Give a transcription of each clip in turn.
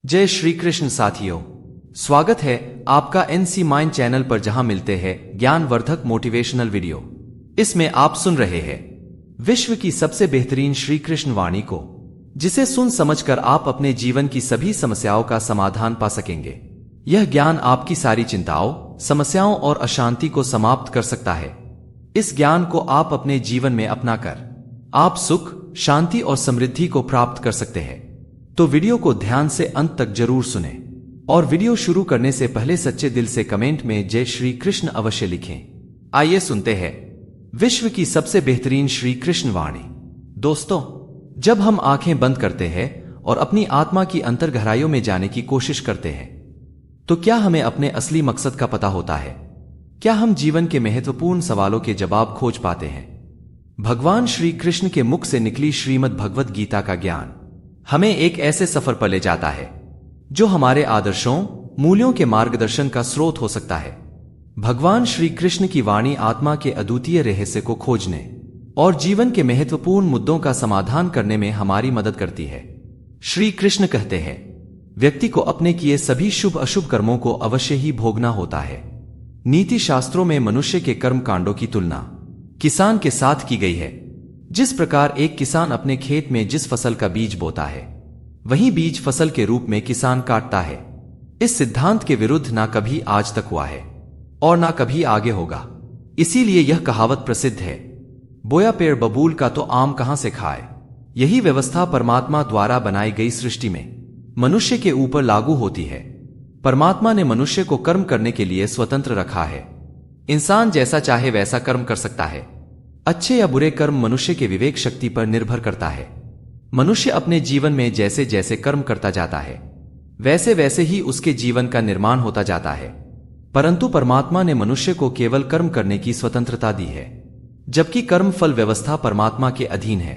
जय श्री कृष्ण साथियों, स्वागत है आपका एनसी माइंड चैनल पर, जहां मिलते हैं ज्ञानवर्धक मोटिवेशनल वीडियो। इसमें आप सुन रहे हैं विश्व की सबसे बेहतरीन श्री कृष्ण वाणी को, जिसे सुन समझकर आप अपने जीवन की सभी समस्याओं का समाधान पा सकेंगे। यह ज्ञान आपकी सारी चिंताओं, समस्याओं और अशांति को समाप्त कर सकता है। इस ज्ञान को आप अपने जीवन में अपनाकर आप सुख, शांति और समृद्धि को प्राप्त कर सकते हैं। तो वीडियो को ध्यान से अंत तक जरूर सुने और वीडियो शुरू करने से पहले सच्चे दिल से कमेंट में जय श्री कृष्ण अवश्य लिखें। आइए सुनते हैं विश्व की सबसे बेहतरीन श्री कृष्ण वाणी। दोस्तों, जब हम आंखें बंद करते हैं और अपनी आत्मा की अंतर गहराइयों में जाने की कोशिश करते हैं, तो क्या हमें अपने असली मकसद का पता होता है? क्या हम जीवन के महत्वपूर्ण सवालों के जवाब खोज पाते हैं? भगवान श्री कृष्ण के मुख से निकली श्रीमद् भगवत गीता का ज्ञान हमें एक ऐसे सफर पर ले जाता है जो हमारे आदर्शों, मूल्यों के मार्गदर्शन का स्रोत हो सकता है। भगवान श्री कृष्ण की वाणी आत्मा के अद्वितीय रहस्य को खोजने और जीवन के महत्वपूर्ण मुद्दों का समाधान करने में हमारी मदद करती है। श्री कृष्ण कहते हैं, व्यक्ति को अपने किए सभी शुभ अशुभ कर्मों को अवश्य ही भोगना होता है। नीति शास्त्रों में मनुष्य के कर्म कांडों की तुलना किसान के साथ की गई है। जिस प्रकार एक किसान अपने खेत में जिस फसल का बीज बोता है, वही बीज फसल के रूप में किसान काटता है। इस सिद्धांत के विरुद्ध ना कभी आज तक हुआ है और ना कभी आगे होगा। इसीलिए यह कहावत प्रसिद्ध है, बोया पेड़ बबूल का तो आम कहां से खाए। यही व्यवस्था परमात्मा द्वारा बनाई गई सृष्टि में मनुष्य के ऊपर लागू होती है। परमात्मा ने मनुष्य को कर्म करने के लिए स्वतंत्र रखा है। इंसान जैसा चाहे वैसा कर्म कर सकता है। अच्छे या बुरे कर्म मनुष्य के विवेक शक्ति पर निर्भर करता है। मनुष्य अपने जीवन में जैसे जैसे कर्म करता जाता है, वैसे वैसे ही उसके जीवन का निर्माण होता जाता है। परंतु परमात्मा ने मनुष्य को केवल कर्म करने की स्वतंत्रता दी है, जबकि कर्म फल व्यवस्था परमात्मा के अधीन है।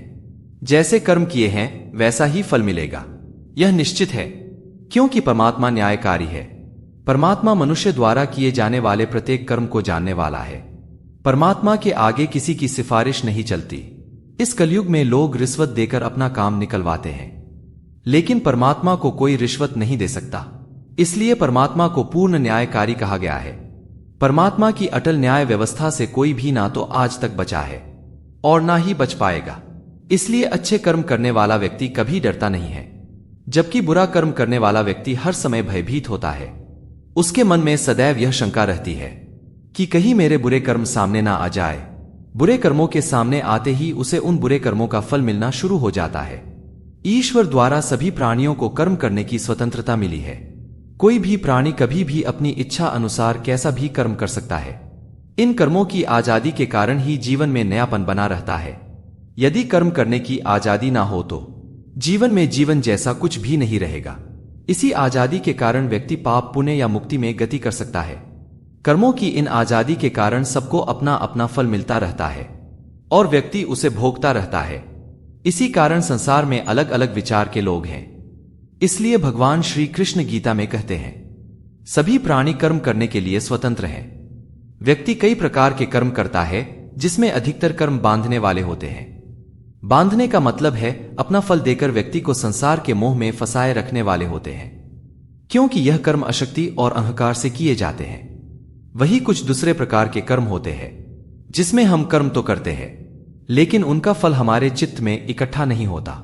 जैसे कर्म किए हैं वैसा ही फल मिलेगा, यह निश्चित है, क्योंकि परमात्मा न्यायकारी है। परमात्मा मनुष्य द्वारा किए जाने वाले प्रत्येक कर्म को जानने वाला है। परमात्मा के आगे किसी की सिफारिश नहीं चलती। इस कलयुग में लोग रिश्वत देकर अपना काम निकलवाते हैं, लेकिन परमात्मा को कोई रिश्वत नहीं दे सकता। इसलिए परमात्मा को पूर्ण न्यायकारी कहा गया है। परमात्मा की अटल न्याय व्यवस्था से कोई भी ना तो आज तक बचा है और ना ही बच पाएगा। इसलिए अच्छे कर्म करने वाला व्यक्ति कभी डरता नहीं है, जबकि बुरा कर्म करने वाला व्यक्ति हर समय भयभीत होता है। उसके मन में सदैव यह शंका रहती है कि कहीं मेरे बुरे कर्म सामने ना आ जाए। बुरे कर्मों के सामने आते ही उसे उन बुरे कर्मों का फल मिलना शुरू हो जाता है। ईश्वर द्वारा सभी प्राणियों को कर्म करने की स्वतंत्रता मिली है। कोई भी प्राणी कभी भी अपनी इच्छा अनुसार कैसा भी कर्म कर सकता है। इन कर्मों की आजादी के कारण ही जीवन में नयापन बना रहता है। यदि कर्म करने की आजादी ना हो तो जीवन में जीवन जैसा कुछ भी नहीं रहेगा। इसी आजादी के कारण व्यक्ति पाप, पुण्य या मुक्ति में गति कर सकता है। कर्मों की इन आजादी के कारण सबको अपना अपना फल मिलता रहता है और व्यक्ति उसे भोगता रहता है। इसी कारण संसार में अलग अलग विचार के लोग हैं। इसलिए भगवान श्री कृष्ण गीता में कहते हैं, सभी प्राणी कर्म करने के लिए स्वतंत्र हैं। व्यक्ति कई प्रकार के कर्म करता है, जिसमें अधिकतर कर्म बांधने वाले होते हैं। बांधने का मतलब है अपना फल देकर व्यक्ति को संसार के मोह में फंसाए रखने वाले होते हैं, क्योंकि यह कर्म अशक्ति और अहंकार से किए जाते हैं। वही कुछ दूसरे प्रकार के कर्म होते हैं, जिसमें हम कर्म तो करते हैं, लेकिन उनका फल हमारे चित्त में इकट्ठा नहीं होता।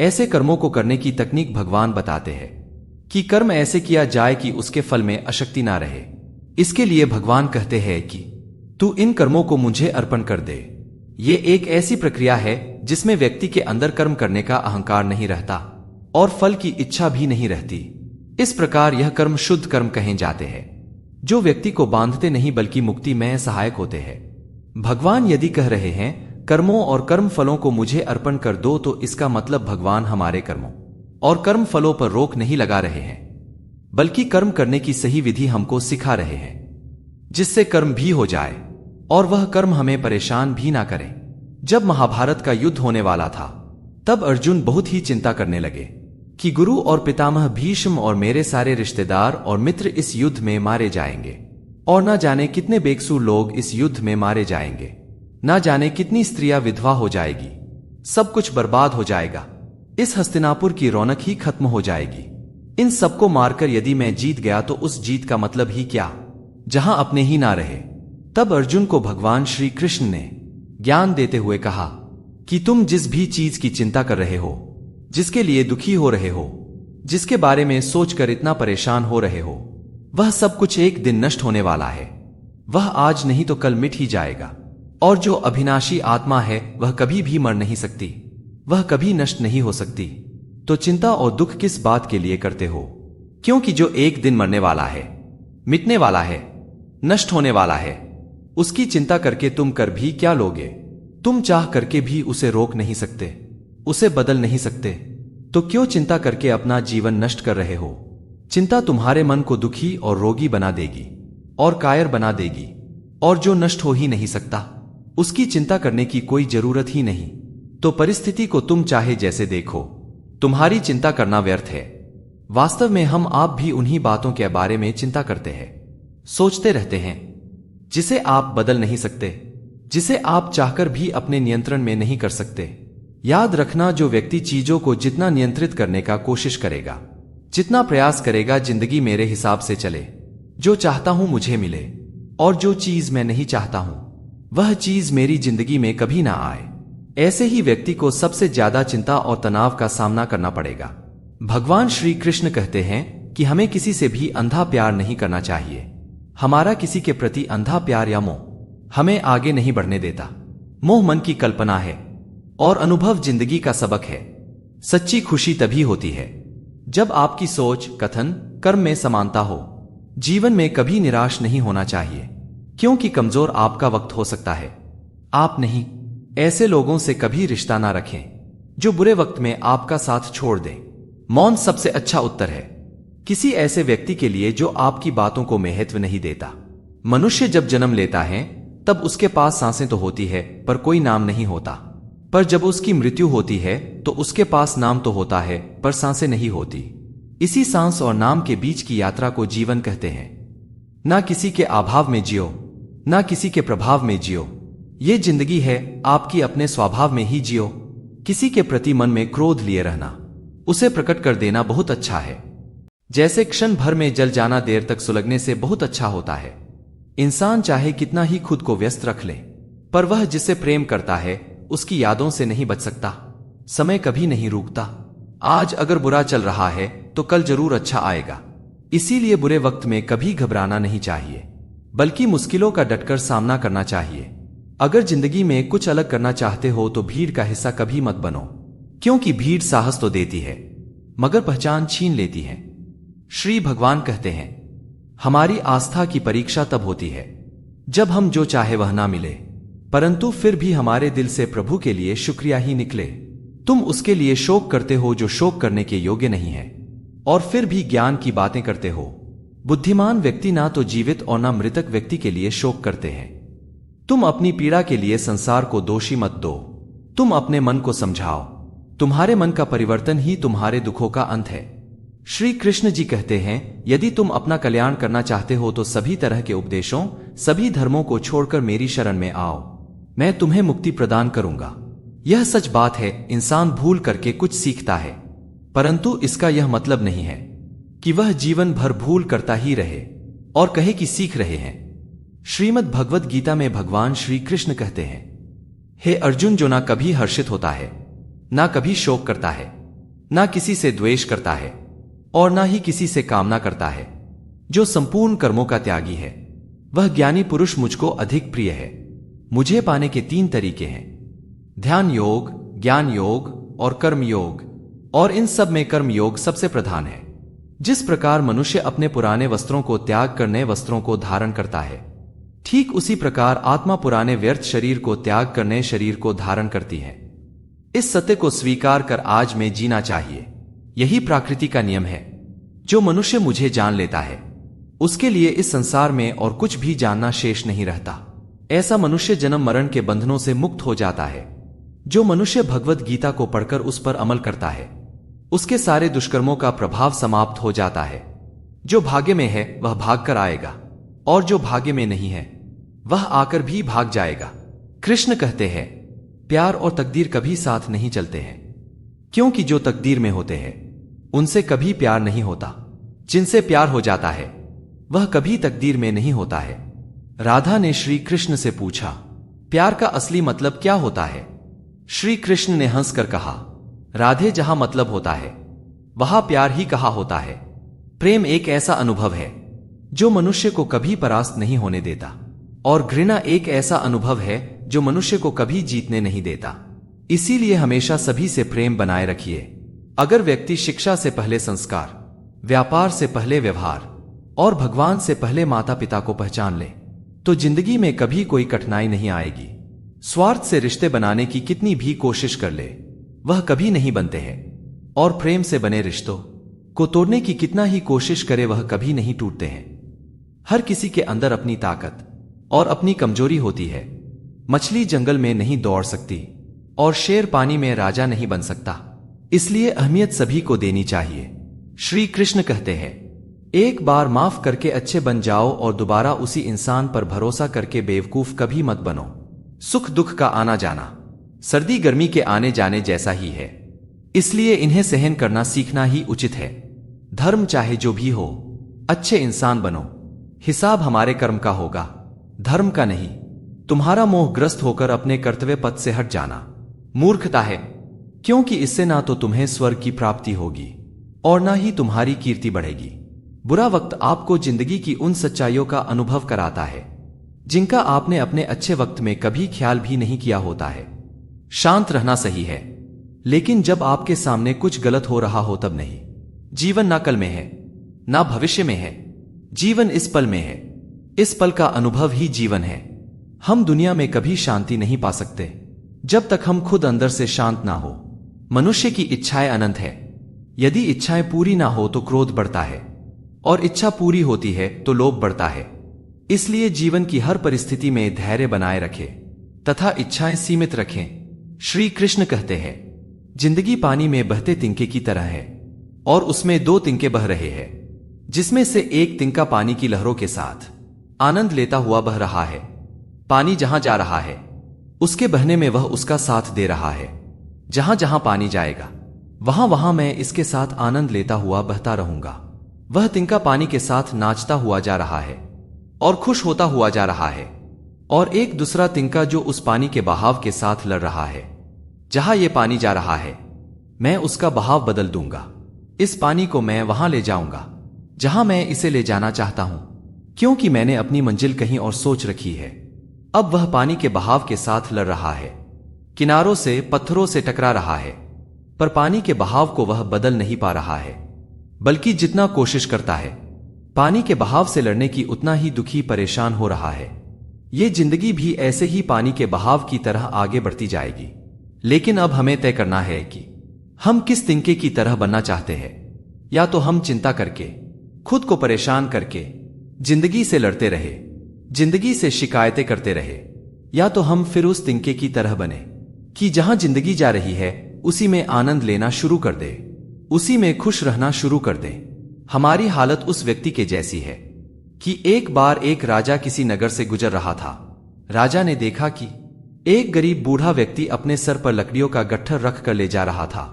ऐसे कर्मों को करने की तकनीक भगवान बताते हैं कि कर्म ऐसे किया जाए कि उसके फल में अशक्ति ना रहे। इसके लिए भगवान कहते हैं कि तू इन कर्मों को मुझे अर्पण कर दे। ये एक ऐसी प्रक्रिया है जिसमें व्यक्ति के अंदर कर्म करने का अहंकार नहीं रहता और फल की इच्छा भी नहीं रहती। इस प्रकार यह कर्म शुद्ध कर्म कहे जाते हैं, जो व्यक्ति को बांधते नहीं बल्कि मुक्ति में सहायक होते हैं। भगवान यदि कह रहे हैं कर्मों और कर्म फलों को मुझे अर्पण कर दो, तो इसका मतलब भगवान हमारे कर्मों और कर्म फलों पर रोक नहीं लगा रहे हैं, बल्कि कर्म करने की सही विधि हमको सिखा रहे हैं, जिससे कर्म भी हो जाए और वह कर्म हमें परेशान भी ना करें। जब महाभारत का युद्ध होने वाला था, तब अर्जुन बहुत ही चिंता करने लगे कि गुरु और पितामह भीष्म और मेरे सारे रिश्तेदार और मित्र इस युद्ध में मारे जाएंगे और न जाने कितने बेकसूर लोग इस युद्ध में मारे जाएंगे। न जाने कितनी स्त्रियां विधवा हो जाएगी। सब कुछ बर्बाद हो जाएगा। इस हस्तिनापुर की रौनक ही खत्म हो जाएगी। इन सबको मारकर यदि मैं जीत गया तो उस जीत का मतलब ही क्या, जहां अपने ही ना रहे। तब अर्जुन को भगवान श्री कृष्ण ने ज्ञान देते हुए कहा कि तुम जिस भी चीज की चिंता कर रहे हो, जिसके लिए दुखी हो रहे हो, जिसके बारे में सोचकर इतना परेशान हो रहे हो, वह सब कुछ एक दिन नष्ट होने वाला है। वह आज नहीं तो कल मिट ही जाएगा। और जो अविनाशी आत्मा है वह कभी भी मर नहीं सकती, वह कभी नष्ट नहीं हो सकती। तो चिंता और दुख किस बात के लिए करते हो? क्योंकि जो एक दिन मरने वाला है, मिटने वाला है, नष्ट होने वाला है, उसकी चिंता करके तुम कर भी क्या लोगे? तुम चाह करके भी उसे रोक नहीं सकते, उसे बदल नहीं सकते। तो क्यों चिंता करके अपना जीवन नष्ट कर रहे हो? चिंता तुम्हारे मन को दुखी और रोगी बना देगी और कायर बना देगी, और जो नष्ट हो ही नहीं सकता उसकी चिंता करने की कोई जरूरत ही नहीं। तो परिस्थिति को तुम चाहे जैसे देखो, तुम्हारी चिंता करना व्यर्थ है। वास्तव में हम आप भी उन्हीं बातों के बारे में चिंता करते हैं, सोचते रहते हैं, जिसे आप बदल नहीं सकते, जिसे आप चाहकर भी अपने नियंत्रण में नहीं कर सकते। याद रखना, जो व्यक्ति चीजों को जितना नियंत्रित करने का कोशिश करेगा, जितना प्रयास करेगा जिंदगी मेरे हिसाब से चले, जो चाहता हूं मुझे मिले, और जो चीज मैं नहीं चाहता हूं वह चीज मेरी जिंदगी में कभी ना आए, ऐसे ही व्यक्ति को सबसे ज्यादा चिंता और तनाव का सामना करना पड़ेगा। भगवान श्री कृष्ण कहते हैं कि हमें किसी से भी अंधा प्यार नहीं करना चाहिए। हमारा किसी के प्रति अंधा प्यार या मोह हमें आगे नहीं बढ़ने देता। मोह मन की कल्पना है और अनुभव जिंदगी का सबक है। सच्ची खुशी तभी होती है जब आपकी सोच, कथन, कर्म में समानता हो। जीवन में कभी निराश नहीं होना चाहिए, क्योंकि कमजोर आपका वक्त हो सकता है, आप नहीं। ऐसे लोगों से कभी रिश्ता ना रखें जो बुरे वक्त में आपका साथ छोड़ दे। मौन सबसे अच्छा उत्तर है किसी ऐसे व्यक्ति के लिए जो आपकी बातों को महत्व नहीं देता। मनुष्य जब जन्म लेता है तब उसके पास सांसें तो होती है पर कोई नाम नहीं होता, पर जब उसकी मृत्यु होती है तो उसके पास नाम तो होता है पर सांसें नहीं होती। इसी सांस और नाम के बीच की यात्रा को जीवन कहते हैं। ना किसी के अभाव में जियो, ना किसी के प्रभाव में जियो। ये जिंदगी है, आपकी अपने स्वभाव में ही जियो। किसी के प्रति मन में क्रोध लिए रहना, उसे प्रकट कर देना बहुत अच्छा है। जैसे क्षण भर में जल जाना देर तक सुलगने से बहुत अच्छा होता है। इंसान चाहे कितना ही खुद को व्यस्त रख ले, पर वह जिसे प्रेम करता है उसकी यादों से नहीं बच सकता। समय कभी नहीं रुकता। आज अगर बुरा चल रहा है तो कल जरूर अच्छा आएगा। इसीलिए बुरे वक्त में कभी घबराना नहीं चाहिए, बल्कि मुश्किलों का डटकर सामना करना चाहिए। अगर जिंदगी में कुछ अलग करना चाहते हो तो भीड़ का हिस्सा कभी मत बनो, क्योंकि भीड़ साहस तो देती है मगर पहचान छीन लेती है। श्री भगवान कहते हैं, हमारी आस्था की परीक्षा तब होती है जब हम जो चाहे वह ना मिले, परंतु फिर भी हमारे दिल से प्रभु के लिए शुक्रिया ही निकले। तुम उसके लिए शोक करते हो जो शोक करने के योग्य नहीं है, और फिर भी ज्ञान की बातें करते हो। बुद्धिमान व्यक्ति ना तो जीवित और ना मृतक व्यक्ति के लिए शोक करते हैं। तुम अपनी पीड़ा के लिए संसार को दोषी मत दो, तुम अपने मन को समझाओ। तुम्हारे मन का परिवर्तन ही तुम्हारे दुखों का अंत है। श्री कृष्ण जी कहते हैं, यदि तुम अपना कल्याण करना चाहते हो तो सभी तरह के उपदेशों, सभी धर्मों को छोड़कर मेरी शरण में आओ, मैं तुम्हें मुक्ति प्रदान करूंगा। यह सच बात है। इंसान भूल करके कुछ सीखता है, परंतु इसका यह मतलब नहीं है कि वह जीवन भर भूल करता ही रहे और कहे कि सीख रहे हैं। श्रीमद् भगवद गीता में भगवान श्री कृष्ण कहते हैं, हे अर्जुन, जो ना कभी हर्षित होता है, ना कभी शोक करता है, ना किसी से द्वेष करता है और ना ही किसी से कामना करता है, जो संपूर्ण कर्मों का त्यागी है, वह ज्ञानी पुरुष मुझको अधिक प्रिय है। मुझे पाने के 3 तरीके हैं, ध्यान योग, ज्ञान योग और कर्म योग, और इन सब में कर्म योग सबसे प्रधान है। जिस प्रकार मनुष्य अपने पुराने वस्त्रों को त्याग कर नए वस्त्रों को धारण करता है, ठीक उसी प्रकार आत्मा पुराने व्यर्थ शरीर को त्याग कर नए शरीर को धारण करती है। इस सत्य को स्वीकार कर आज में जीना चाहिए। यही प्रकृति का नियम है। जो मनुष्य मुझे जान लेता है उसके लिए इस संसार में और कुछ भी जानना शेष नहीं रहता। ऐसा मनुष्य जन्म मरण के बंधनों से मुक्त हो जाता है। जो मनुष्य भगवद गीता को पढ़कर उस पर अमल करता है, उसके सारे दुष्कर्मों का प्रभाव समाप्त हो जाता है। जो भाग्य में है वह भाग कर आएगा, और जो भाग्य में नहीं है वह आकर भी भाग जाएगा। कृष्ण कहते हैं, प्यार और तकदीर कभी साथ नहीं चलते हैं, क्योंकि जो तकदीर में होते हैं उनसे कभी प्यार नहीं होता। जिनसे प्यार हो जाता है वह कभी तकदीर में नहीं होता है। राधा ने श्री कृष्ण से पूछा, प्यार का असली मतलब क्या होता है? श्री कृष्ण ने हंसकर कहा, राधे, जहां मतलब होता है वहां प्यार ही कहा होता है। प्रेम एक ऐसा अनुभव है जो मनुष्य को कभी परास्त नहीं होने देता, और घृणा एक ऐसा अनुभव है जो मनुष्य को कभी जीतने नहीं देता। इसीलिए हमेशा सभी से प्रेम बनाए रखिए। अगर व्यक्ति शिक्षा से पहले संस्कार, व्यापार से पहले व्यवहार और भगवान से पहले माता पिता को पहचान ले तो जिंदगी में कभी कोई कठिनाई नहीं आएगी। स्वार्थ से रिश्ते बनाने की कितनी भी कोशिश कर ले वह कभी नहीं बनते हैं, और प्रेम से बने रिश्तों को तोड़ने की कितना ही कोशिश करे वह कभी नहीं टूटते हैं। हर किसी के अंदर अपनी ताकत और अपनी कमजोरी होती है। मछली जंगल में नहीं दौड़ सकती और शेर पानी में राजा नहीं बन सकता, इसलिए अहमियत सभी को देनी चाहिए। श्री कृष्ण कहते हैं, एक बार माफ करके अच्छे बन जाओ और दोबारा उसी इंसान पर भरोसा करके बेवकूफ कभी मत बनो। सुख दुख का आना जाना सर्दी गर्मी के आने जाने जैसा ही है, इसलिए इन्हें सहन करना सीखना ही उचित है। धर्म चाहे जो भी हो, अच्छे इंसान बनो। हिसाब हमारे कर्म का होगा, धर्म का नहीं। तुम्हारा मोहग्रस्त होकर अपने कर्तव्य पथ से हट जाना मूर्खता है, क्योंकि इससे ना तो तुम्हें स्वर्ग की प्राप्ति होगी और ना ही तुम्हारी कीर्ति बढ़ेगी। बुरा वक्त आपको जिंदगी की उन सच्चाइयों का अनुभव कराता है जिनका आपने अपने अच्छे वक्त में कभी ख्याल भी नहीं किया होता है। शांत रहना सही है, लेकिन जब आपके सामने कुछ गलत हो रहा हो तब नहीं। जीवन ना कल में है ना भविष्य में है, जीवन इस पल में है। इस पल का अनुभव ही जीवन है। हम दुनिया में कभी शांति नहीं पा सकते जब तक हम खुद अंदर से शांत ना हो। मनुष्य की इच्छाएं अनंत है। यदि इच्छाएं पूरी ना हो तो क्रोध बढ़ता है, और इच्छा पूरी होती है तो लोभ बढ़ता है। इसलिए जीवन की हर परिस्थिति में धैर्य बनाए रखें तथा इच्छाएं सीमित रखें। श्री कृष्ण कहते हैं, जिंदगी पानी में बहते तिनके की तरह है और उसमें दो तिनके बह रहे हैं, जिसमें से एक तिनका पानी की लहरों के साथ आनंद लेता हुआ बह रहा है। पानी जहां जा रहा है उसके बहने में वह उसका साथ दे रहा है। जहां जहां पानी जाएगा वहां वहां मैं इसके साथ आनंद लेता हुआ बहता रहूंगा। वह तिनका पानी के साथ नाचता हुआ जा रहा है और खुश होता हुआ जा रहा है, और एक दूसरा तिनका जो उस पानी के बहाव के साथ लड़ रहा है। जहां ये पानी जा रहा है मैं उसका बहाव बदल दूंगा। इस पानी को मैं वहां ले जाऊंगा जहां मैं इसे ले जाना चाहता हूं, क्योंकि मैंने अपनी मंजिल कहीं और सोच रखी है। अब वह पानी के बहाव के साथ लड़ रहा है, किनारों से पत्थरों से टकरा रहा है, पर पानी के बहाव को वह बदल नहीं पा रहा है, बल्कि जितना कोशिश करता है पानी के बहाव से लड़ने की उतना ही दुखी परेशान हो रहा है। ये जिंदगी भी ऐसे ही पानी के बहाव की तरह आगे बढ़ती जाएगी। लेकिन अब हमें तय करना है कि हम किस तिनके की तरह बनना चाहते हैं। या तो हम चिंता करके, खुद को परेशान करके जिंदगी से लड़ते रहे, जिंदगी से शिकायतें करते रहे, या तो हम फिर उस तिनके की तरह बने कि जहां जिंदगी जा रही है उसी में आनंद लेना शुरू कर दे, उसी में खुश रहना शुरू कर दे। हमारी हालत उस व्यक्ति के जैसी है कि एक बार एक राजा किसी नगर से गुजर रहा था। राजा ने देखा कि एक गरीब बूढ़ा व्यक्ति अपने सर पर लकड़ियों का गट्ठर रख कर ले जा रहा था।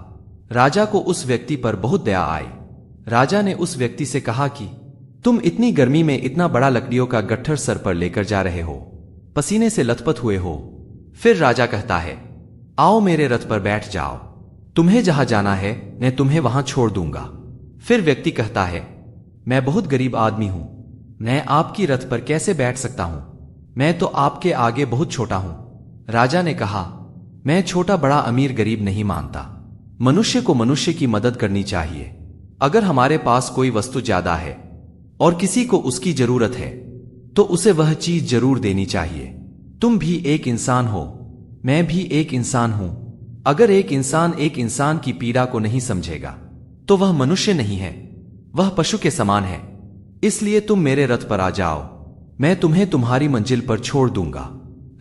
राजा को उस व्यक्ति पर बहुत दया आई। राजा ने उस व्यक्ति से कहा कि तुम इतनी गर्मी में इतना बड़ा लकड़ियों का गट्ठर सर पर लेकर जा रहे हो, पसीने से लथपथ हुए हो। फिर राजा कहता है, आओ मेरे रथ पर बैठ जाओ, तुम्हें जहां जाना है मैं तुम्हें वहां छोड़ दूंगा। फिर व्यक्ति कहता है, मैं बहुत गरीब आदमी हूं, मैं आपकी रथ पर कैसे बैठ सकता हूं, मैं तो आपके आगे बहुत छोटा हूं। राजा ने कहा, मैं छोटा बड़ा अमीर गरीब नहीं मानता, मनुष्य को मनुष्य की मदद करनी चाहिए। अगर हमारे पास कोई वस्तु ज्यादा है और किसी को उसकी जरूरत है तो उसे वह चीज जरूर देनी चाहिए। तुम भी एक इंसान हो, मैं भी एक इंसान हूं। अगर एक इंसान की पीड़ा को नहीं समझेगा तो वह मनुष्य नहीं है, वह पशु के समान है। इसलिए तुम मेरे रथ पर आ जाओ, मैं तुम्हें तुम्हारी मंजिल पर छोड़ दूंगा।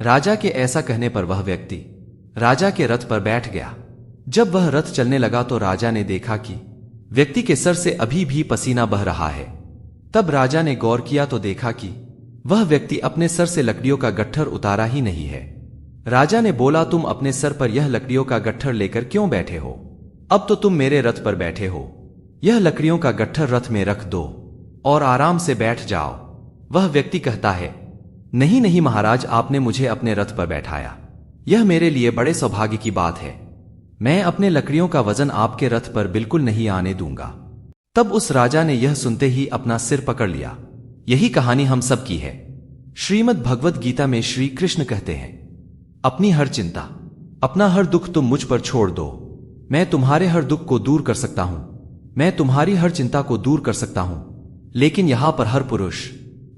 राजा के ऐसा कहने पर वह व्यक्ति राजा के रथ पर बैठ गया। जब वह रथ चलने लगा तो राजा ने देखा कि व्यक्ति के सर से अभी भी पसीना बह रहा है। तब राजा ने गौर किया तो देखा कि वह व्यक्ति अपने सर से लकड़ियों का गट्ठर उतारा ही नहीं है। राजा ने बोला, तुम अपने सर पर यह लकड़ियों का गट्ठर लेकर क्यों बैठे हो? अब तो तुम मेरे रथ पर बैठे हो, यह लकड़ियों का गट्ठर रथ में रख दो और आराम से बैठ जाओ। वह व्यक्ति कहता है, नहीं नहीं महाराज, आपने मुझे अपने रथ पर बैठाया, यह मेरे लिए बड़े सौभाग्य की बात है। मैं अपने लकड़ियों का वजन आपके रथ पर बिल्कुल नहीं आने दूंगा। तब उस राजा ने यह सुनते ही अपना सिर पकड़ लिया। यही कहानी हम सब की है। श्रीमद् भगवत गीता में श्री कृष्ण कहते हैं, अपनी हर चिंता, अपना हर दुख तुम मुझ पर छोड़ दो, मैं तुम्हारे हर दुख को दूर कर सकता हूं, मैं तुम्हारी हर चिंता को दूर कर सकता हूं। लेकिन यहां पर हर पुरुष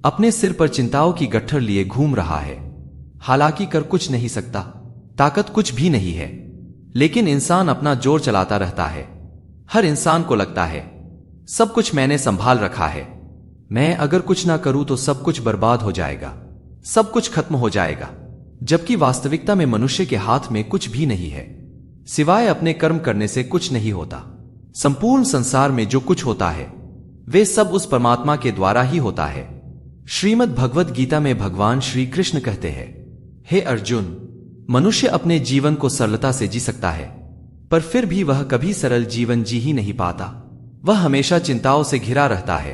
अपने सिर पर चिंताओं की गट्ठर लिए घूम रहा है। हालांकि कर कुछ नहीं सकता, ताकत कुछ भी नहीं है, लेकिन इंसान अपना जोर चलाता रहता है। हर इंसान को लगता है सब कुछ मैंने संभाल रखा है, मैं अगर कुछ ना करूं तो सब कुछ बर्बाद हो जाएगा, सब कुछ खत्म हो जाएगा। जबकि वास्तविकता में मनुष्य के हाथ में कुछ भी नहीं है, सिवाय अपने कर्म करने से कुछ नहीं होता। संपूर्ण संसार में जो कुछ होता है वे सब उस परमात्मा के द्वारा ही होता है। श्रीमद् भगवत गीता में भगवान श्री कृष्ण कहते हैं, हे अर्जुन, मनुष्य अपने जीवन को सरलता से जी सकता है, पर फिर भी वह कभी सरल जीवन जी ही नहीं पाता। वह हमेशा चिंताओं से घिरा रहता है,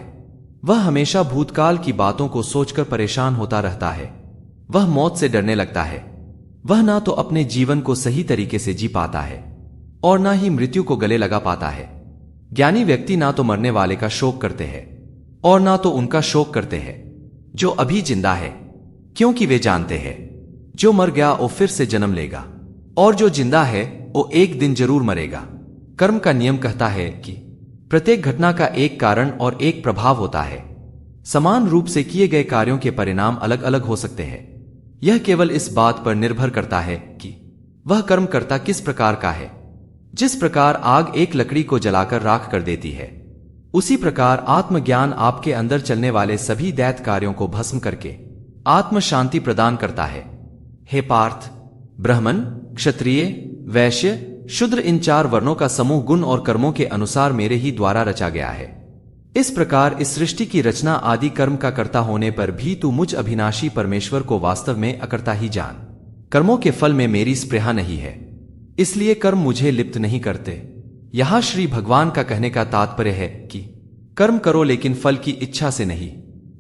वह हमेशा भूतकाल की बातों को सोचकर परेशान होता रहता है, वह मौत से डरने लगता है। वह ना तो अपने जीवन को सही तरीके से जी पाता है और ना ही मृत्यु को गले लगा पाता है। ज्ञानी व्यक्ति ना तो मरने वाले का शोक करते हैं और ना तो उनका शोक करते हैं जो अभी जिंदा है, क्योंकि वे जानते हैं जो मर गया वो फिर से जन्म लेगा और जो जिंदा है वो एक दिन जरूर मरेगा। कर्म का नियम कहता है कि प्रत्येक घटना का एक कारण और एक प्रभाव होता है। समान रूप से किए गए कार्यों के परिणाम अलग अलग हो सकते हैं। यह केवल इस बात पर निर्भर करता है कि वह कर्म करता किस प्रकार का है। जिस प्रकार आग एक लकड़ी को जलाकर राख कर देती है, उसी प्रकार आत्मज्ञान आपके अंदर चलने वाले सभी दैत कार्यों को भस्म करके आत्म शांति प्रदान करता है। हे पार्थ, ब्राह्मण, क्षत्रिय, वैश्य, शूद्र, इन 4 वर्णों का समूह गुण और कर्मों के अनुसार मेरे ही द्वारा रचा गया है। इस प्रकार इस सृष्टि की रचना आदि कर्म का कर्ता होने पर भी तू मुझ अविनाशी परमेश्वर को वास्तव में अकर्ता ही जान। कर्मों के फल में मेरी स्पृहा नहीं है, इसलिए कर्म मुझे लिप्त नहीं करते। यहां श्री भगवान का कहने का तात्पर्य है कि कर्म करो लेकिन फल की इच्छा से नहीं,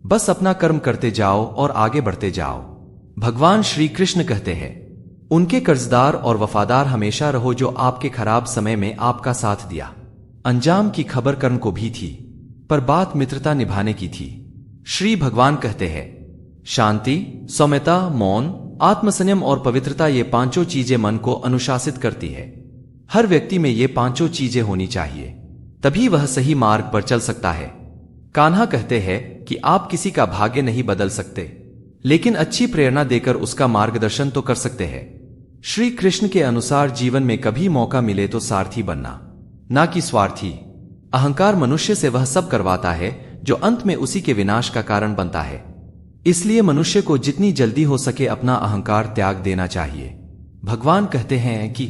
बस अपना कर्म करते जाओ और आगे बढ़ते जाओ। भगवान श्री कृष्ण कहते हैं, उनके कर्जदार और वफादार हमेशा रहो जो आपके खराब समय में आपका साथ दिया। अंजाम की खबर कर्म को भी थी, पर बात मित्रता निभाने की थी। श्री भगवान कहते हैं, शांति, सौम्यता, मौन, आत्मसंयम और पवित्रता, ये 5 चीजें मन को अनुशासित करती है। हर व्यक्ति में ये 5 चीजें होनी चाहिए, तभी वह सही मार्ग पर चल सकता है। कान्हा कहते हैं कि आप किसी का भाग्य नहीं बदल सकते, लेकिन अच्छी प्रेरणा देकर उसका मार्गदर्शन तो कर सकते हैं। श्री कृष्ण के अनुसार जीवन में कभी मौका मिले तो सारथी बनना, ना कि स्वार्थी। अहंकार मनुष्य से वह सब करवाता है जो अंत में उसी के विनाश का कारण बनता है। इसलिए मनुष्य को जितनी जल्दी हो सके अपना अहंकार त्याग देना चाहिए। भगवान कहते हैं कि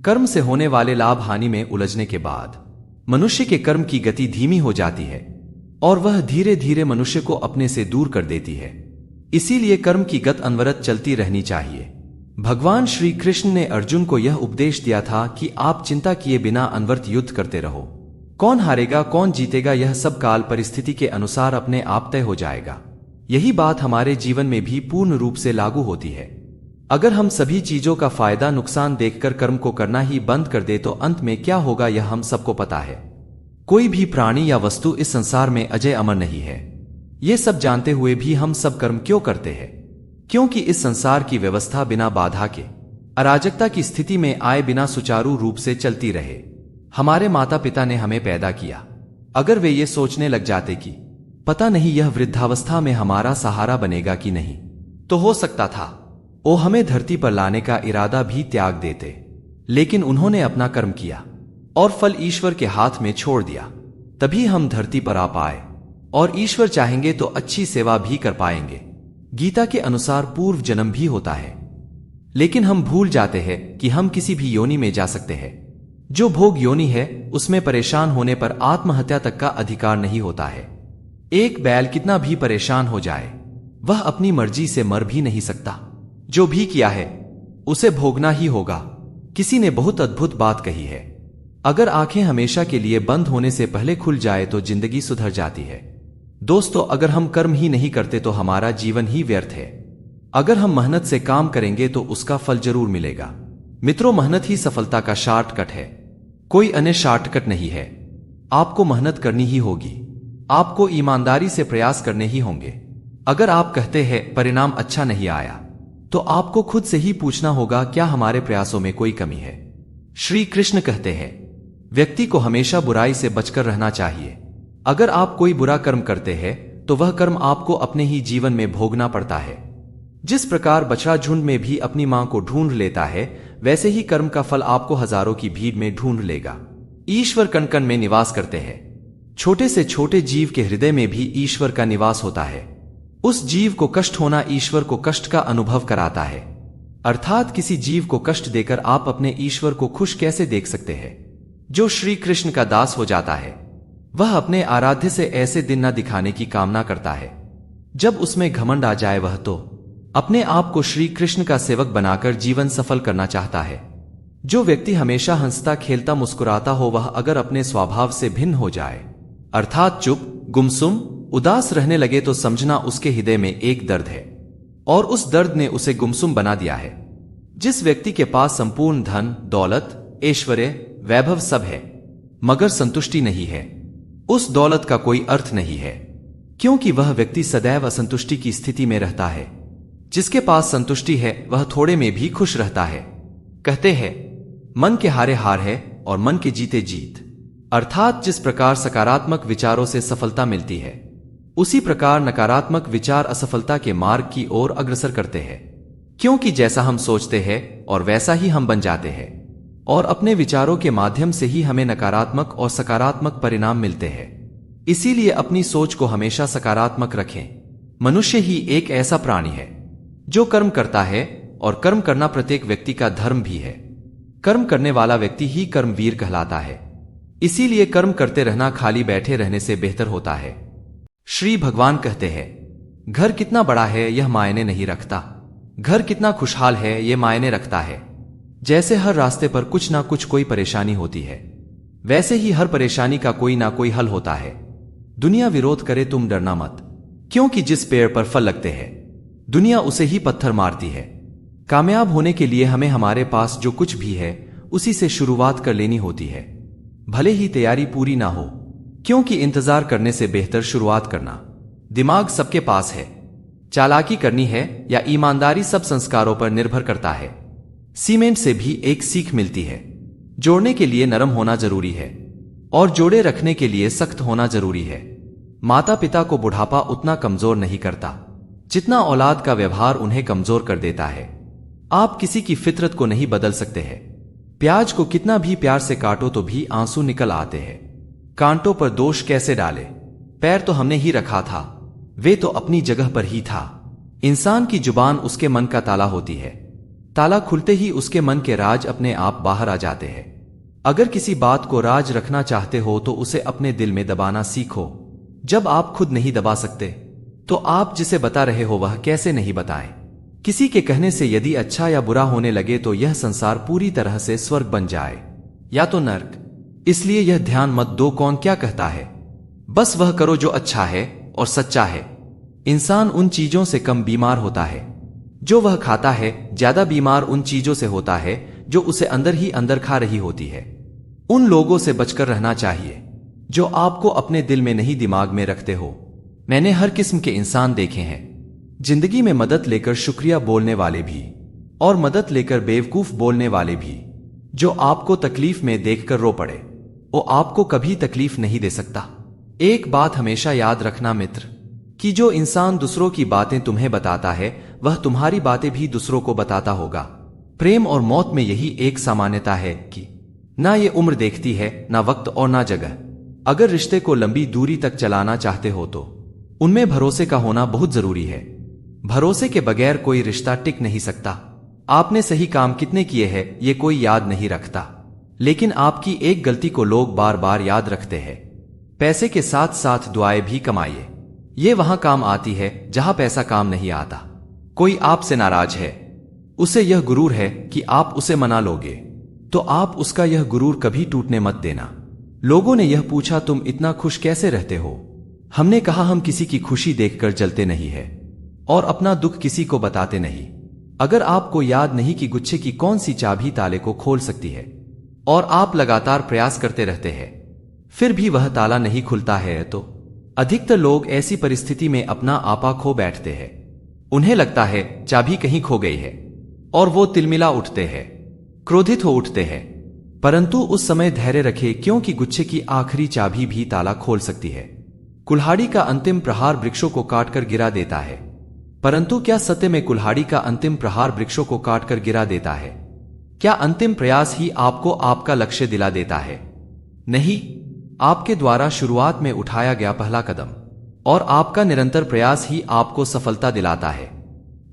कर्म से होने वाले लाभ हानि में उलझने के बाद मनुष्य के कर्म की गति धीमी हो जाती है और वह धीरे धीरे मनुष्य को अपने से दूर कर देती है। इसीलिए कर्म की गति अनवरत चलती रहनी चाहिए। भगवान श्री कृष्ण ने अर्जुन को यह उपदेश दिया था कि आप चिंता किए बिना अनवरत युद्ध करते रहो। कौन हारेगा कौन जीतेगा यह सब काल परिस्थिति के अनुसार अपने आप तय हो जाएगा। यही बात हमारे जीवन में भी पूर्ण रूप से लागू होती है। अगर हम सभी चीजों का फायदा नुकसान देखकर कर्म को करना ही बंद कर दे तो अंत में क्या होगा यह हम सबको पता है। कोई भी प्राणी या वस्तु इस संसार में अजय अमर नहीं है। ये सब जानते हुए भी हम सब कर्म क्यों करते हैं? क्योंकि इस संसार की व्यवस्था बिना बाधा के अराजकता की स्थिति में आए बिना सुचारू रूप से चलती रहे। हमारे माता पिता ने हमें पैदा किया, अगर वे ये सोचने लग जाते कि पता नहीं यह वृद्धावस्था में हमारा सहारा बनेगा कि नहीं, तो हो सकता था वो हमें धरती पर लाने का इरादा भी त्याग देते। लेकिन उन्होंने अपना कर्म किया और फल ईश्वर के हाथ में छोड़ दिया, तभी हम धरती पर आ पाए और ईश्वर चाहेंगे तो अच्छी सेवा भी कर पाएंगे। गीता के अनुसार पूर्व जन्म भी होता है, लेकिन हम भूल जाते हैं कि हम किसी भी योनि में जा सकते हैं। जो भोग योनि है उसमें परेशान होने पर आत्महत्या तक का अधिकार नहीं होता है। एक बैल कितना भी परेशान हो जाए वह अपनी मर्जी से मर भी नहीं सकता। जो भी किया है उसे भोगना ही होगा। किसी ने बहुत अद्भुत बात कही है, अगर आंखें हमेशा के लिए बंद होने से पहले खुल जाए तो जिंदगी सुधर जाती है। दोस्तों, अगर हम कर्म ही नहीं करते तो हमारा जीवन ही व्यर्थ है। अगर हम मेहनत से काम करेंगे तो उसका फल जरूर मिलेगा। मित्रों, मेहनत ही सफलता का शॉर्टकट है, कोई अन्य शॉर्टकट नहीं है। आपको मेहनत करनी ही होगी, आपको ईमानदारी से प्रयास करने ही होंगे। अगर आप कहते हैं परिणाम अच्छा नहीं आया, तो आपको खुद से ही पूछना होगा, क्या हमारे प्रयासों में कोई कमी है? श्री कृष्ण कहते हैं, व्यक्ति को हमेशा बुराई से बचकर रहना चाहिए। अगर आप कोई बुरा कर्म करते हैं तो वह कर्म आपको अपने ही जीवन में भोगना पड़ता है। जिस प्रकार बछड़ा झुंड में भी अपनी मां को ढूंढ लेता है, वैसे ही कर्म का फल आपको हजारों की भीड़ में ढूंढ लेगा। ईश्वर कण कण में निवास करते हैं। छोटे से छोटे जीव के हृदय में भी ईश्वर का निवास होता है। उस जीव को कष्ट होना ईश्वर को कष्ट का अनुभव कराता है। अर्थात किसी जीव को कष्ट देकर आप अपने ईश्वर को खुश कैसे देख सकते हैं? जो श्री कृष्ण का दास हो जाता है, वह अपने आराध्य से ऐसे दिन न दिखाने की कामना करता है। जब उसमें घमंड आ जाए, वह तो अपने आप को श्री कृष्ण का सेवक बनाकर जीवन सफल करना चाहता है। जो व्यक्ति हमेशा हंसता खेलता मुस्कुराता हो, वह अगर अपने स्वभाव से भिन्न हो जाए, अर्थात चुप गुमसुम उदास रहने लगे, तो समझना उसके हृदय में एक दर्द है और उस दर्द ने उसे गुमसुम बना दिया है। जिस व्यक्ति के पास संपूर्ण धन दौलत ऐश्वर्य वैभव सब है, मगर संतुष्टि नहीं है, उस दौलत का कोई अर्थ नहीं है, क्योंकि वह व्यक्ति सदैव असंतुष्टि की स्थिति में रहता है। जिसके पास संतुष्टि है, वह थोड़े में भी खुश रहता है। कहते हैं, मन के हारे हार है और मन के जीते जीत। अर्थात जिस प्रकार सकारात्मक विचारों से सफलता मिलती है, उसी प्रकार नकारात्मक विचार असफलता के मार्ग की ओर अग्रसर करते हैं। क्योंकि जैसा हम सोचते हैं और वैसा ही हम बन जाते हैं, और अपने विचारों के माध्यम से ही हमें नकारात्मक और सकारात्मक परिणाम मिलते हैं। इसीलिए अपनी सोच को हमेशा सकारात्मक रखें। मनुष्य ही एक ऐसा प्राणी है जो कर्म करता है, और कर्म करना प्रत्येक व्यक्ति का धर्म भी है। कर्म करने वाला व्यक्ति ही कर्मवीर कहलाता है। इसीलिए कर्म करते रहना खाली बैठे रहने से बेहतर होता है। श्री भगवान कहते हैं, घर कितना बड़ा है यह मायने नहीं रखता, घर कितना खुशहाल है यह मायने रखता है। जैसे हर रास्ते पर कुछ ना कुछ कोई परेशानी होती है, वैसे ही हर परेशानी का कोई ना कोई हल होता है। दुनिया विरोध करे, तुम डरना मत, क्योंकि जिस पेड़ पर फल लगते हैं, दुनिया उसे ही पत्थर मारती है। कामयाब होने के लिए हमें हमारे पास जो कुछ भी है, उसी से शुरुआत कर लेनी होती है, भले ही तैयारी पूरी ना हो, क्योंकि इंतजार करने से बेहतर शुरुआत करना। दिमाग सबके पास है, चालाकी करनी है या ईमानदारी सब संस्कारों पर निर्भर करता है। सीमेंट से भी एक सीख मिलती है, जोड़ने के लिए नरम होना जरूरी है और जोड़े रखने के लिए सख्त होना जरूरी है। माता पिता को बुढ़ापा उतना कमजोर नहीं करता जितना औलाद का व्यवहार उन्हें कमजोर कर देता है। आप किसी की फितरत को नहीं बदल सकते हैं। प्याज को कितना भी प्यार से काटो तो भी आंसू निकल आते हैं। कांटों पर दोष कैसे डाले? पैर तो हमने ही रखा था, वे तो अपनी जगह पर ही था। इंसान की जुबान उसके मन का ताला होती है, ताला खुलते ही उसके मन के राज अपने आप बाहर आ जाते हैं। अगर किसी बात को राज रखना चाहते हो तो उसे अपने दिल में दबाना सीखो। जब आप खुद नहीं दबा सकते तो आप जिसे बता रहे हो वह कैसे नहीं बताएं? किसी के कहने से यदि अच्छा या बुरा होने लगे तो यह संसार पूरी तरह से स्वर्ग बन जाए या तो नर्क। इसलिए यह ध्यान मत दो कौन क्या कहता है, बस वह करो जो अच्छा है और सच्चा है। इंसान उन चीजों से कम बीमार होता है जो वह खाता है, ज्यादा बीमार उन चीजों से होता है जो उसे अंदर ही अंदर खा रही होती है। उन लोगों से बचकर रहना चाहिए जो आपको अपने दिल में नहीं दिमाग में रखते हो। मैंने हर किस्म के इंसान देखे हैं, जिंदगी में मदद लेकर शुक्रिया बोलने वाले भी और मदद लेकर बेवकूफ बोलने वाले भी। जो आपको तकलीफ में देखकर रो पड़े, वो आपको कभी तकलीफ नहीं दे सकता। एक बात हमेशा याद रखना मित्र, कि जो इंसान दूसरों की बातें तुम्हें बताता है, वह तुम्हारी बातें भी दूसरों को बताता होगा। प्रेम और मौत में यही एक सामान्यता है कि ना ये उम्र देखती है, ना वक्त और ना जगह। अगर रिश्ते को लंबी दूरी तक चलाना चाहते हो तो उनमें भरोसे का होना बहुत जरूरी है। भरोसे के बगैर कोई रिश्ता टिक नहीं सकता। आपने सही काम कितने किए हैं ये कोई याद नहीं रखता, लेकिन आपकी एक गलती को लोग बार बार याद रखते हैं। पैसे के साथ साथ दुआएं भी कमाइए, ये वहां काम आती है जहां पैसा काम नहीं आता। कोई आपसे नाराज है, उसे यह गुरूर है कि आप उसे मना लोगे, तो आप उसका यह गुरूर कभी टूटने मत देना। लोगों ने यह पूछा, तुम इतना खुश कैसे रहते हो? हमने कहा, हम किसी की खुशी देखकर जलते नहीं है और अपना दुख किसी को बताते नहीं। अगर आपको याद नहीं कि गुच्छे की कौन सी चाबी ताले को खोल सकती है और आप लगातार प्रयास करते रहते हैं फिर भी वह ताला नहीं खुलता है, तो अधिकतर लोग ऐसी परिस्थिति में अपना आपा खो बैठते हैं। उन्हें लगता है चाबी कहीं खो गई है और वो तिलमिला उठते हैं, क्रोधित हो उठते हैं। परंतु उस समय धैर्य रखे, क्योंकि गुच्छे की आखिरी चाबी भी ताला खोल सकती है। कुल्हाड़ी का अंतिम प्रहार वृक्षों को काटकर गिरा देता है, परंतु क्या सत्य में कुल्हाड़ी का अंतिम प्रहार वृक्षों को काटकर गिरा देता है? क्या अंतिम प्रयास ही आपको आपका लक्ष्य दिला देता है? नहीं, आपके द्वारा शुरुआत में उठाया गया पहला कदम और आपका निरंतर प्रयास ही आपको सफलता दिलाता है।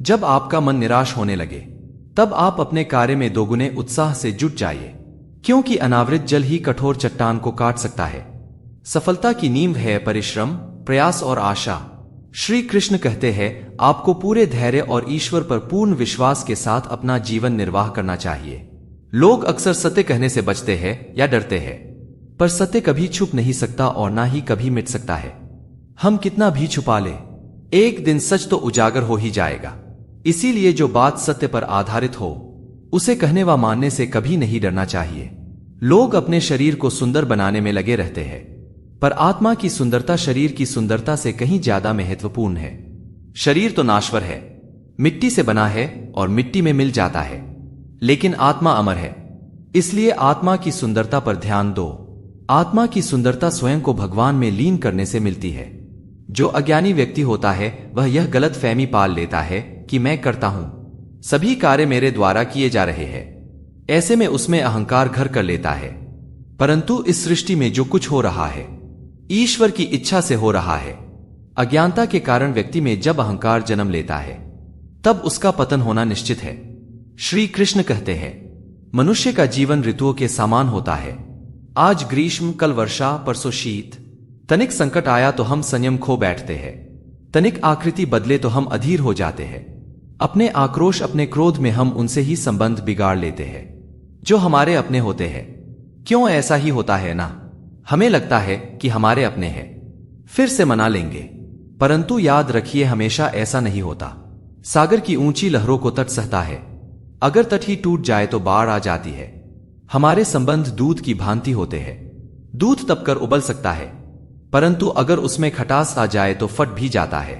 जब आपका मन निराश होने लगे तब आप अपने कार्य में दोगुने उत्साह से जुट जाइए, क्योंकि अनावृत जल ही कठोर चट्टान को काट सकता है। सफलता की नींव है परिश्रम, प्रयास और आशा। श्री कृष्ण कहते हैं, आपको पूरे धैर्य और ईश्वर पर पूर्ण विश्वास के साथ अपना जीवन निर्वाह करना चाहिए। लोग अक्सर सत्य कहने से बचते हैं या डरते हैं, पर सत्य कभी छुप नहीं सकता और ना ही कभी मिट सकता है। हम कितना भी छुपा ले, एक दिन सच तो उजागर हो ही जाएगा। इसीलिए जो बात सत्य पर आधारित हो उसे कहने व मानने से कभी नहीं डरना चाहिए। लोग अपने शरीर को सुंदर बनाने में लगे रहते हैं, पर आत्मा की सुंदरता शरीर की सुंदरता से कहीं ज्यादा महत्वपूर्ण है। शरीर तो नाश्वर है, मिट्टी से बना है और मिट्टी में मिल जाता है, लेकिन आत्मा अमर है। इसलिए आत्मा की सुंदरता पर ध्यान दो। आत्मा की सुंदरता स्वयं को भगवान में लीन करने से मिलती है। जो अज्ञानी व्यक्ति होता है वह यह गलत फहमी पाल लेता है कि मैं करता हूं, सभी कार्य मेरे द्वारा किए जा रहे हैं। ऐसे में उसमें अहंकार घर कर लेता है। परंतु इस सृष्टि में जो कुछ हो रहा है ईश्वर की इच्छा से हो रहा है। अज्ञानता के कारण व्यक्ति में जब अहंकार जन्म लेता है तब उसका पतन होना निश्चित है। श्री कृष्ण कहते हैं, मनुष्य का जीवन ऋतुओं के समान होता है। आज ग्रीष्म, कल वर्षा, परसों शीत। तनिक संकट आया तो हम संयम खो बैठते हैं, तनिक आकृति बदले तो हम अधीर हो जाते हैं। अपने आक्रोश, अपने क्रोध में हम उनसे ही संबंध बिगाड़ लेते हैं जो हमारे अपने होते हैं। क्यों ऐसा ही होता है ना? हमें लगता है कि हमारे अपने हैं, फिर से मना लेंगे, परंतु याद रखिए हमेशा ऐसा नहीं होता। सागर की ऊंची लहरों को तट सहता है, अगर तट ही टूट जाए तो बाढ़ आ जाती है। हमारे संबंध दूध की भांति होते हैं। दूध तपकर उबल सकता है, परंतु अगर उसमें खटास आ जाए तो फट भी जाता है।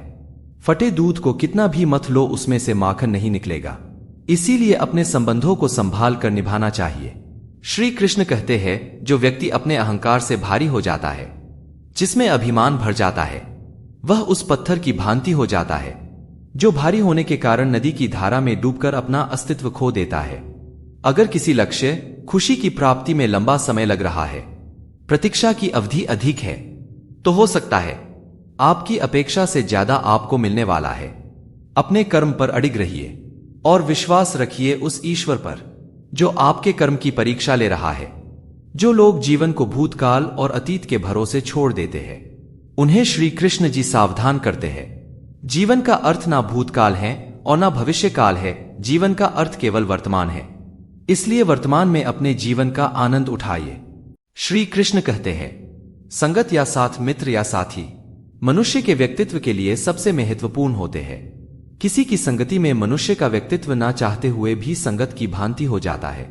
फटे दूध को कितना भी मथ लो उसमें से माखन नहीं निकलेगा। इसीलिए अपने संबंधों को संभाल कर निभाना चाहिए। श्री कृष्ण कहते हैं, जो व्यक्ति अपने अहंकार से भारी हो जाता है, जिसमें अभिमान भर जाता है, वह उस पत्थर की भांति हो जाता है जो भारी होने के कारण नदी की धारा में डूबकर अपना अस्तित्व खो देता है। अगर किसी लक्ष्य, खुशी की प्राप्ति में लंबा समय लग रहा है, प्रतीक्षा की अवधि अधिक है, तो हो सकता है आपकी अपेक्षा से ज्यादा आपको मिलने वाला है। अपने कर्म पर अडिग रहिए और विश्वास रखिए उस ईश्वर पर जो आपके कर्म की परीक्षा ले रहा है। जो लोग जीवन को भूतकाल और अतीत के भरोसे छोड़ देते हैं उन्हें श्री कृष्ण जी सावधान करते हैं। जीवन का अर्थ ना भूतकाल है और ना भविष्य काल है, जीवन का अर्थ केवल वर्तमान है। इसलिए वर्तमान में अपने जीवन का आनंद उठाइए। श्री कृष्ण कहते हैं, संगत या साथ, मित्र या साथी मनुष्य के व्यक्तित्व के लिए सबसे महत्वपूर्ण होते हैं। किसी की संगति में मनुष्य का व्यक्तित्व ना चाहते हुए भी संगत की भांति हो जाता है।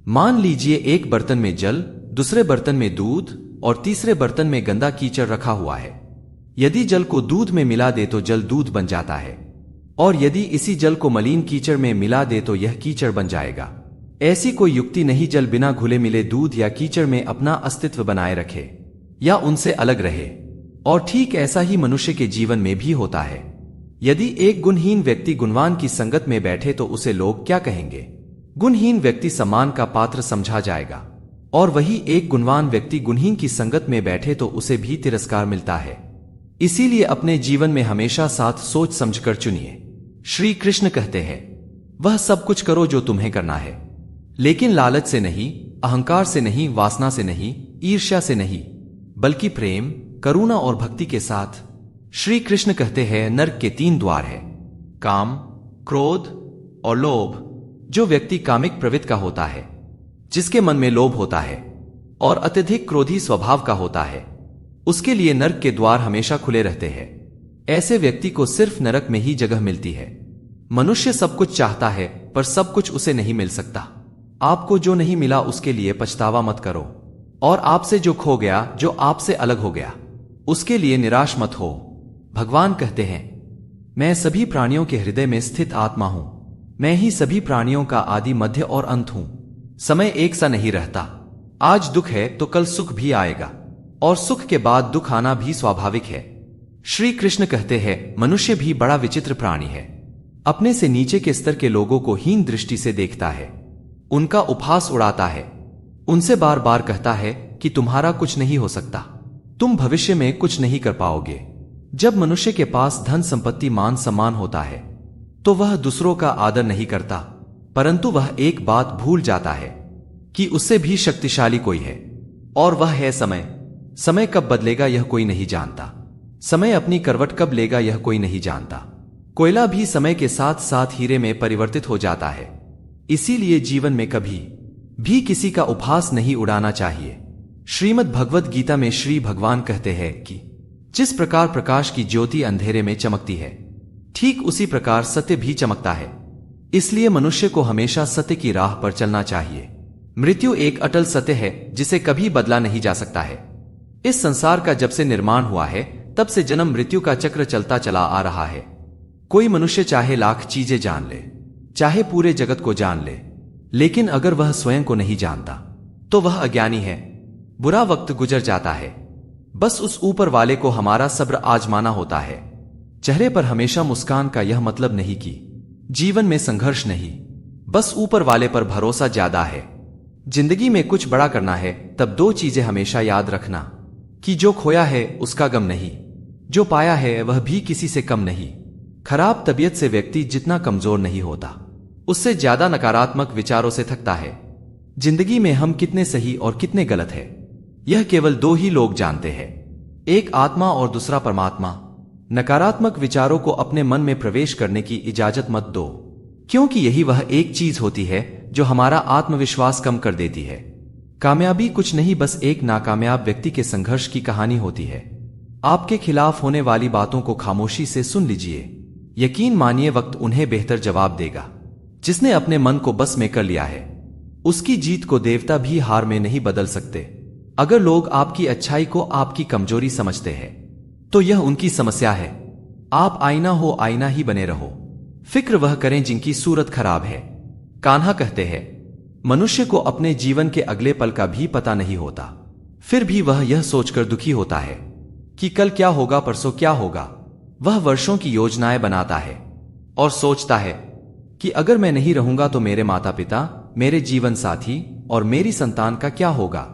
मान लीजिए एक बर्तन में जल, दूसरे बर्तन में दूध और तीसरे बर्तन में गंदा कीचड़ रखा हुआ है। यदि जल को दूध में मिला दे तो जल दूध बन जाता है, और यदि इसी जल को मलिन कीचड़ में मिला दे तो यह कीचड़ बन जाएगा। ऐसी कोई युक्ति नहीं जल बिना घुले मिले दूध या कीचड़ में अपना अस्तित्व बनाए रखे या उनसे अलग रहे। और ठीक ऐसा ही मनुष्य के जीवन में भी होता है। यदि एक गुणहीन व्यक्ति गुणवान की संगत में बैठे तो उसे लोग क्या कहेंगे? गुणहीन व्यक्ति सम्मान का पात्र समझा जाएगा, और वही एक गुणवान व्यक्ति गुणहीन की संगत में बैठे तो उसे भी तिरस्कार मिलता है। इसीलिए अपने जीवन में हमेशा साथ सोच समझकर चुनिए। श्री कृष्ण कहते हैं, वह सब कुछ करो जो तुम्हें करना है, लेकिन लालच से नहीं, अहंकार से नहीं, वासना से नहीं, ईर्ष्या से नहीं, बल्कि प्रेम, करुणा और भक्ति के साथ। श्री कृष्ण कहते हैं, नरक के 3 द्वार हैं, काम, क्रोध और लोभ। जो व्यक्ति कामिक प्रवृत्ति का होता है जिसके मन में लोभ होता है और अत्यधिक क्रोधी स्वभाव का होता है, उसके लिए नरक के द्वार हमेशा खुले रहते हैं। ऐसे व्यक्ति को सिर्फ नरक में ही जगह मिलती है। मनुष्य सब कुछ चाहता है, पर सब कुछ उसे नहीं मिल सकता। आपको जो नहीं मिला उसके लिए पछतावा मत करो, और आपसे जो खो गया, जो आपसे अलग हो गया, उसके लिए निराश मत हो। भगवान कहते हैं, मैं सभी प्राणियों के हृदय में स्थित आत्मा हूं। मैं ही सभी प्राणियों का आदि, मध्य और अंत हूं। समय एक सा नहीं रहता। आज दुख है तो कल सुख भी आएगा, और सुख के बाद दुख आना भी स्वाभाविक है। श्री कृष्ण कहते हैं, मनुष्य भी बड़ा विचित्र प्राणी है। अपने से नीचे के स्तर के लोगों को हीन दृष्टि से देखता है, उनका उपहास उड़ाता है, उनसे बार बार कहता है कि तुम्हारा कुछ नहीं हो सकता, तुम भविष्य में कुछ नहीं कर पाओगे। जब मनुष्य के पास धन संपत्ति मान सम्मान होता है तो वह दूसरों का आदर नहीं करता, परंतु वह एक बात भूल जाता है कि उससे भी शक्तिशाली कोई है, और वह है समय। समय कब बदलेगा यह कोई नहीं जानता। समय अपनी करवट कब लेगा यह कोई नहीं जानता। कोयला भी समय के साथ साथ हीरे में परिवर्तित हो जाता है। इसीलिए जीवन में कभी भी किसी का उपहास नहीं उड़ाना चाहिए। श्रीमद् भगवद गीता में श्री भगवान कहते हैं कि जिस प्रकार प्रकाश की ज्योति अंधेरे में चमकती है, ठीक उसी प्रकार सत्य भी चमकता है। इसलिए मनुष्य को हमेशा सत्य की राह पर चलना चाहिए। मृत्यु एक अटल सत्य है जिसे कभी बदला नहीं जा सकता है। इस संसार का जब से निर्माण हुआ है तब से जन्म मृत्यु का चक्र चलता चला आ रहा है। कोई मनुष्य चाहे लाख चीजें जान ले, चाहे पूरे जगत को जान ले, लेकिन अगर वह स्वयं को नहीं जानता तो वह अज्ञानी है। बुरा वक्त गुजर जाता है, बस उस ऊपर वाले को हमारा सब्र आजमाना होता है। चेहरे पर हमेशा मुस्कान का यह मतलब नहीं कि जीवन में संघर्ष नहीं, बस ऊपर वाले पर भरोसा ज्यादा है। जिंदगी में कुछ बड़ा करना है तब दो चीजें हमेशा याद रखना कि जो खोया है उसका गम नहीं, जो पाया है वह भी किसी से कम नहीं। खराब तबीयत से व्यक्ति जितना कमजोर नहीं होता, उससे ज्यादा नकारात्मक विचारों से थकता है। जिंदगी में हम कितने सही और कितने गलत है यह केवल दो ही लोग जानते हैं, एक आत्मा और दूसरा परमात्मा। नकारात्मक विचारों को अपने मन में प्रवेश करने की इजाजत मत दो, क्योंकि यही वह एक चीज होती है जो हमारा आत्मविश्वास कम कर देती है। कामयाबी कुछ नहीं, बस एक नाकामयाब व्यक्ति के संघर्ष की कहानी होती है। आपके खिलाफ होने वाली बातों को खामोशी से सुन लीजिए। यकीन मानिए, वक्त उन्हें बेहतर जवाब देगा। जिसने अपने मन को बस में कर लिया है, उसकी जीत को देवता भी हार में नहीं बदल सकते। अगर लोग आपकी अच्छाई को आपकी कमजोरी समझते हैं तो यह उनकी समस्या है। आप आईना हो, आईना ही बने रहो। फिक्र वह करें जिनकी सूरत खराब है। कान्हा कहते हैं, मनुष्य को अपने जीवन के अगले पल का भी पता नहीं होता, फिर भी वह यह सोचकर दुखी होता है कि कल क्या होगा, परसों क्या होगा। वह वर्षों की योजनाएं बनाता है और सोचता है कि अगर मैं नहीं रहूंगा तो मेरे माता पिता, मेरे जीवन साथी और मेरी संतान का क्या होगा,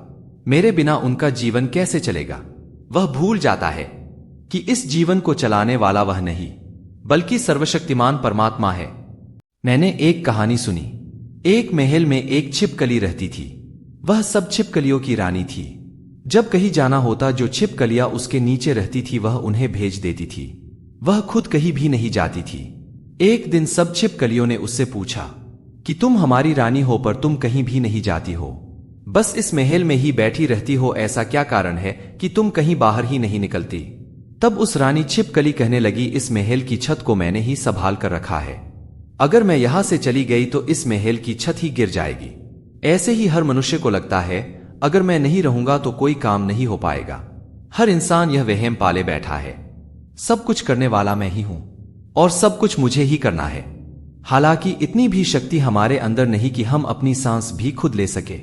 मेरे बिना उनका जीवन कैसे चलेगा। वह भूल जाता है कि इस जीवन को चलाने वाला वह नहीं, बल्कि सर्वशक्तिमान परमात्मा है। मैंने एक कहानी सुनी। एक महल में एक छिपकली रहती थी। वह सब छिपकलियों की रानी थी। जब कहीं जाना होता, जो छिपकलियां उसके नीचे रहती थी वह उन्हें भेज देती थी। वह खुद कहीं भी नहीं जाती थी। एक दिन सब छिपकलियों ने उससे पूछा कि तुम हमारी रानी हो पर तुम कहीं भी नहीं जाती हो, बस इस महल में ही बैठी रहती हो, ऐसा क्या कारण है कि तुम कहीं बाहर ही नहीं निकलती। तब उस रानी छिपकली कहने लगी, इस महल की छत को मैंने ही संभाल कर रखा है। अगर मैं यहां से चली गई तो इस महल की छत ही गिर जाएगी। ऐसे ही हर मनुष्य को लगता है, अगर मैं नहीं रहूंगा तो कोई काम नहीं हो पाएगा। हर इंसान यह वहम पाले बैठा है, सब कुछ करने वाला मैं ही हूं और सब कुछ मुझे ही करना है। हालांकि इतनी भी शक्ति हमारे अंदर नहीं कि हम अपनी सांस भी खुद ले सके,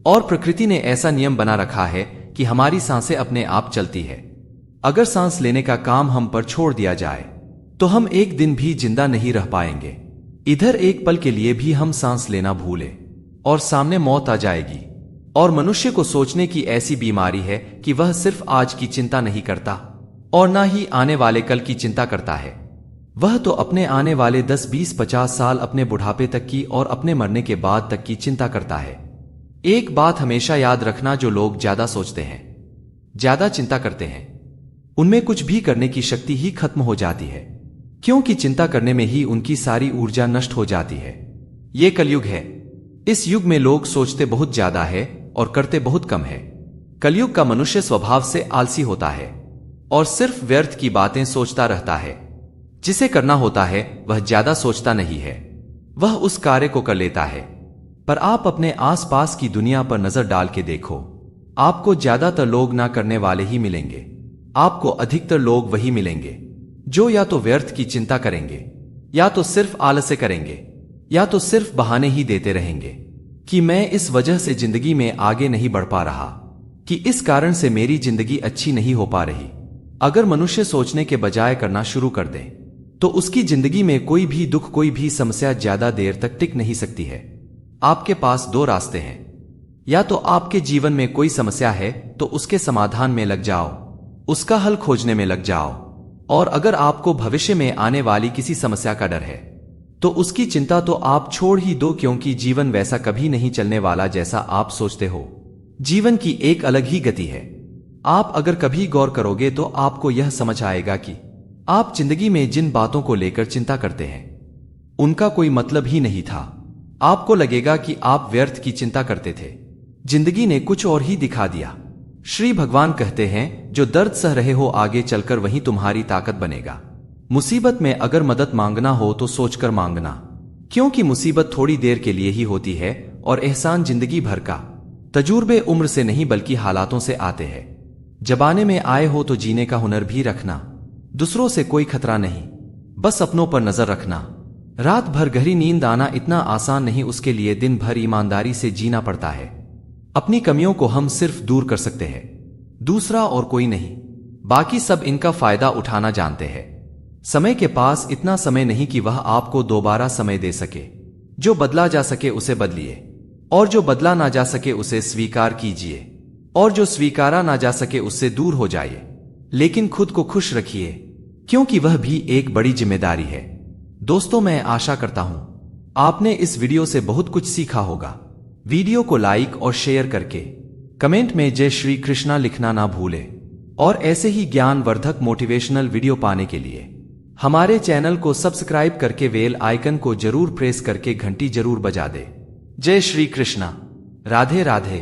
और प्रकृति ने ऐसा नियम बना रखा है कि हमारी सांसें अपने आप चलती है। अगर सांस लेने का काम हम पर छोड़ दिया जाए तो हम एक दिन भी जिंदा नहीं रह पाएंगे। इधर एक पल के लिए भी हम सांस लेना भूले और सामने मौत आ जाएगी। और मनुष्य को सोचने की ऐसी बीमारी है कि वह सिर्फ आज की चिंता नहीं करता और ना ही आने वाले कल की चिंता करता है। वह तो अपने आने वाले 10, 20, 50 साल, अपने बुढ़ापे तक की और अपने मरने के बाद तक की चिंता करता है। एक बात हमेशा याद रखना, जो लोग ज्यादा सोचते हैं, ज्यादा चिंता करते हैं, उनमें कुछ भी करने की शक्ति ही खत्म हो जाती है, क्योंकि चिंता करने में ही उनकी सारी ऊर्जा नष्ट हो जाती है। ये कलयुग है। इस युग में लोग सोचते बहुत ज्यादा है और करते बहुत कम है। कलयुग का मनुष्य स्वभाव से आलसी होता है और सिर्फ व्यर्थ की बातें सोचता रहता है। जिसे करना होता है वह ज्यादा सोचता नहीं है, वह उस कार्य को कर लेता है। पर आप अपने आसपास की दुनिया पर नजर डाल के देखो, आपको ज्यादातर लोग ना करने वाले ही मिलेंगे। आपको अधिकतर लोग वही मिलेंगे जो या तो व्यर्थ की चिंता करेंगे, या तो सिर्फ आलस्य करेंगे, या तो सिर्फ बहाने ही देते रहेंगे कि मैं इस वजह से जिंदगी में आगे नहीं बढ़ पा रहा, कि इस कारण से मेरी जिंदगी अच्छी नहीं हो पा रही। अगर मनुष्य सोचने के बजाय करना शुरू कर दे तो उसकी जिंदगी में कोई भी दुख, कोई भी समस्या ज्यादा देर तक टिक नहीं सकती है। आपके पास दो रास्ते हैं, या तो आपके जीवन में कोई समस्या है तो उसके समाधान में लग जाओ, उसका हल खोजने में लग जाओ। और अगर आपको भविष्य में आने वाली किसी समस्या का डर है तो उसकी चिंता तो आप छोड़ ही दो, क्योंकि जीवन वैसा कभी नहीं चलने वाला जैसा आप सोचते हो। जीवन की एक अलग ही गति है। आप अगर कभी गौर करोगे तो आपको यह समझ आएगा कि आप जिंदगी में जिन बातों को लेकर चिंता करते हैं उनका कोई मतलब ही नहीं था। आपको लगेगा कि आप व्यर्थ की चिंता करते थे, जिंदगी ने कुछ और ही दिखा दिया। श्री भगवान कहते हैं, जो दर्द सह रहे हो आगे चलकर वही तुम्हारी ताकत बनेगा। मुसीबत में अगर मदद मांगना हो तो सोचकर मांगना, क्योंकि मुसीबत थोड़ी देर के लिए ही होती है और एहसान जिंदगी भर का। तजुर्बे उम्र से नहीं बल्कि हालातों से आते हैं। जबाने में आए हो तो जीने का हुनर भी रखना। दूसरों से कोई खतरा नहीं, बस अपनों पर नजर रखना। रात भर गहरी नींद आना इतना आसान नहीं, उसके लिए दिन भर ईमानदारी से जीना पड़ता है। अपनी कमियों को हम सिर्फ दूर कर सकते हैं, दूसरा और कोई नहीं। बाकी सब इनका फायदा उठाना जानते हैं। समय के पास इतना समय नहीं कि वह आपको दोबारा समय दे सके। जो बदला जा सके उसे बदलिए, और जो बदला ना जा सके उसे स्वीकार कीजिए, और जो स्वीकारा ना जा सके उससे दूर हो जाइए। लेकिन खुद को खुश रखिए, क्योंकि वह भी एक बड़ी जिम्मेदारी है। दोस्तों, मैं आशा करता हूं आपने इस वीडियो से बहुत कुछ सीखा होगा। वीडियो को लाइक और शेयर करके कमेंट में जय श्री कृष्णा लिखना ना भूले। और ऐसे ही ज्ञानवर्धक मोटिवेशनल वीडियो पाने के लिए हमारे चैनल को सब्सक्राइब करके बेल आइकन को जरूर प्रेस करके घंटी जरूर बजा दे। जय श्री कृष्णा, राधे राधे।